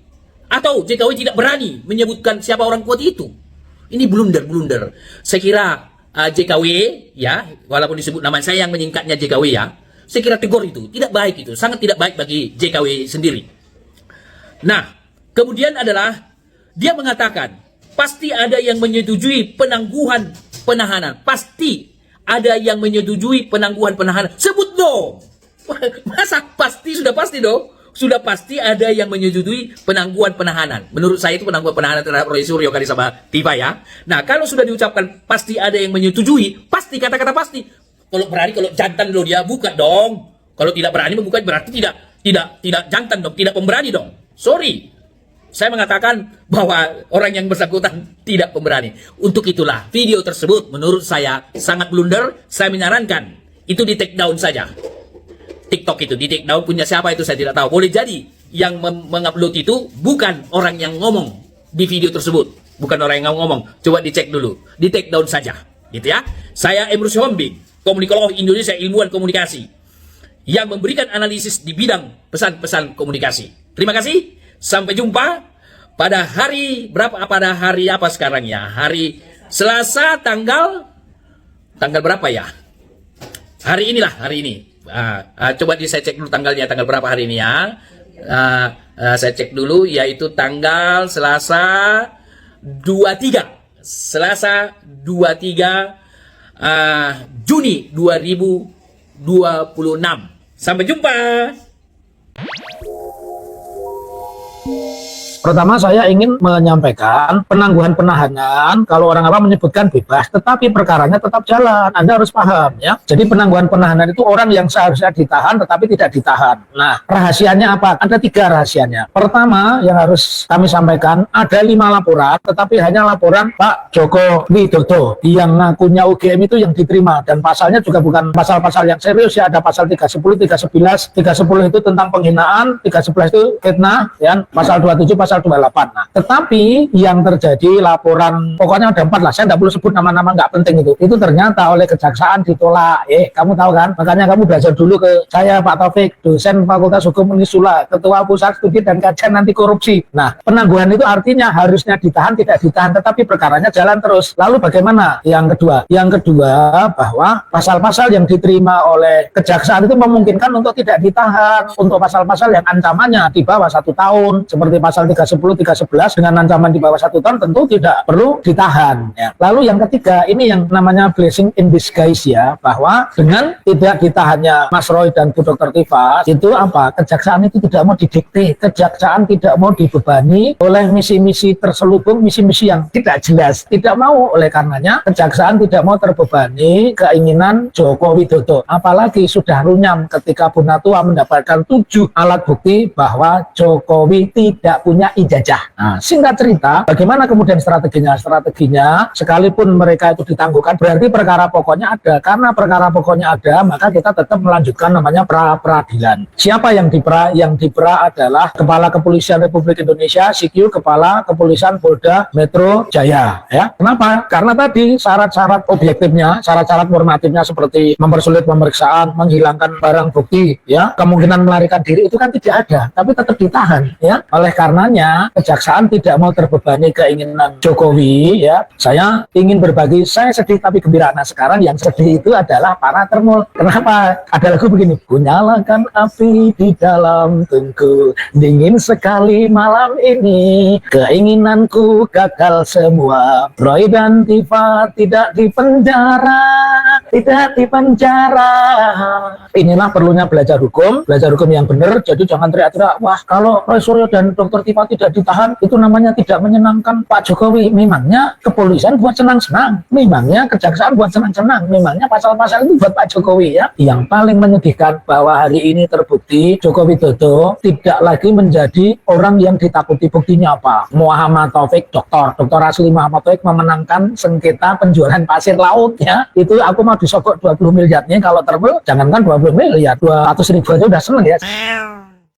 atau JKW tidak berani menyebutkan siapa orang kuat itu, ini blunder. Saya kira JKW ya, walaupun disebut nama saya yang menyingkatnya JKW ya, saya kira tegur itu, tidak baik itu, sangat tidak baik bagi JKW sendiri. Nah, kemudian adalah dia mengatakan pasti ada yang menyetujui penangguhan penahanan. Pasti ada yang menyetujui penangguhan penahanan. Sebut dong. Masa pasti, sudah pasti dong. Sudah pasti ada yang menyetujui penangguhan penahanan. Menurut saya itu penangguhan penahanan terhadap Roy Suryo kali sama Tifa ya. Nah, kalau sudah diucapkan pasti ada yang menyetujui, pasti, kata-kata pasti. Kalau berani, kalau jantan loh dia, buka dong. Kalau tidak berani membuka berarti tidak jantan dong, tidak pemberani dong. Sorry. Saya mengatakan bahwa orang yang bersangkutan tidak pemberani. Untuk itulah video tersebut menurut saya sangat blunder. Saya menyarankan itu di take down saja. TikTok itu di take down, punya siapa itu saya tidak tahu. Boleh jadi yang mengupload itu bukan orang yang ngomong di video tersebut. Bukan orang yang ngomong. Coba dicek dulu. Di take down saja. Gitu ya. Saya Emrus Hombing, komunikolog Indonesia, ilmuwan komunikasi, yang memberikan analisis di bidang pesan-pesan komunikasi. Terima kasih. Sampai jumpa pada hari berapa? Pada hari apa sekarang ya? Hari Selasa tanggal berapa ya? Hari inilah, hari ini. Coba saya cek dulu tanggalnya, tanggal berapa hari ini ya? Saya cek dulu, yaitu tanggal Selasa 23. Selasa 23 Juni 2026. Sampai jumpa. Pertama, saya ingin menyampaikan penangguhan penahanan, kalau orang apa menyebutkan bebas, tetapi perkaranya tetap jalan. Anda harus paham ya. Jadi penangguhan penahanan itu orang yang seharusnya ditahan tetapi tidak ditahan. Nah, rahasianya apa? Ada 3 rahasianya. Pertama, yang harus kami sampaikan, ada 5 laporan, tetapi hanya laporan Pak Joko Widodo yang ngakunya UGM itu yang diterima, dan pasalnya juga bukan pasal-pasal yang serius ya. Ada pasal 310, 311, 310 itu tentang penghinaan, 311 itu fitnah, ya, pasal 27, pasal 28. Nah, tetapi yang terjadi laporan, pokoknya ada 4 lah, saya tidak perlu sebut nama-nama, nggak penting itu. Itu ternyata oleh kejaksaan ditolak. Kamu tahu kan? Makanya kamu belajar dulu ke saya, Pak Taufik, dosen Fakultas Hukum Unisula, Ketua Pusat Studi dan Kajian Anti Korupsi. Nah, penangguhan itu artinya harusnya ditahan, tidak ditahan, tetapi perkaranya jalan terus. Lalu bagaimana? Yang kedua bahwa pasal-pasal yang diterima oleh kejaksaan itu memungkinkan untuk tidak ditahan. Untuk pasal-pasal yang ancamannya di bawah 1 tahun, seperti pasal 3 310, 311 dengan ancaman di bawah 1 tahun tentu tidak perlu ditahan. Ya. Lalu yang ketiga, ini yang namanya blessing in disguise ya, bahwa dengan tidak ditahannya Mas Roy dan Bu Dr. Tifa, itu apa? Kejaksaan itu tidak mau didikte, kejaksaan tidak mau dibebani oleh misi-misi terselubung, misi-misi yang tidak jelas, tidak mau. Oleh karenanya kejaksaan tidak mau terbebani keinginan Joko Widodo. Apalagi sudah runyam ketika Bu Natua mendapatkan 7 alat bukti bahwa Jokowi tidak punya ijazah. Nah, singkat cerita, bagaimana kemudian strateginya? Strateginya, sekalipun mereka itu ditangguhkan, berarti perkara pokoknya ada. Karena perkara pokoknya ada, maka kita tetap melanjutkan namanya pra-peradilan. Siapa yang dipra? Yang dipra adalah Kepala Kepolisian Republik Indonesia, CQ, Kepala Kepolisian Polda Metro Jaya. Ya, kenapa? Karena tadi syarat-syarat objektifnya, syarat-syarat normatifnya seperti mempersulit pemeriksaan, menghilangkan barang bukti, ya, kemungkinan melarikan diri itu kan tidak ada, tapi tetap ditahan. Ya, oleh karenanya kejaksaan tidak mau terbebani keinginan Jokowi. Ya, saya ingin berbagi, saya sedih tapi gembira. Nah, sekarang yang sedih itu adalah para termul. Kenapa? Ada lagu begini, ku nyalakan api di dalam tungku, dingin sekali malam ini, keinginanku gagal semua. Roy dan Tifa tidak dipenjara, tidak dipenjara. Inilah perlunya belajar hukum yang benar. Jadi jangan teriak-teriak, wah kalau Roy Suryo dan Dr. Tifa tidak ditahan, itu namanya tidak menyenangkan Pak Jokowi. Memangnya kepolisian buat senang-senang, memangnya kejaksaan buat senang-senang, memangnya pasal-pasal itu buat Pak Jokowi ya. Yang paling menyedihkan bahwa hari ini terbukti Joko Widodo tidak lagi menjadi orang yang ditakuti. Buktinya apa? Muhammad Taufik, Dr. Asli Muhammad Taufik memenangkan sengketa penjualan pasir laut ya. Itu aku mau disogok 20 miliarnya, kalau termul jangankan 20 miliar, 200 ribu aja udah seneng ya.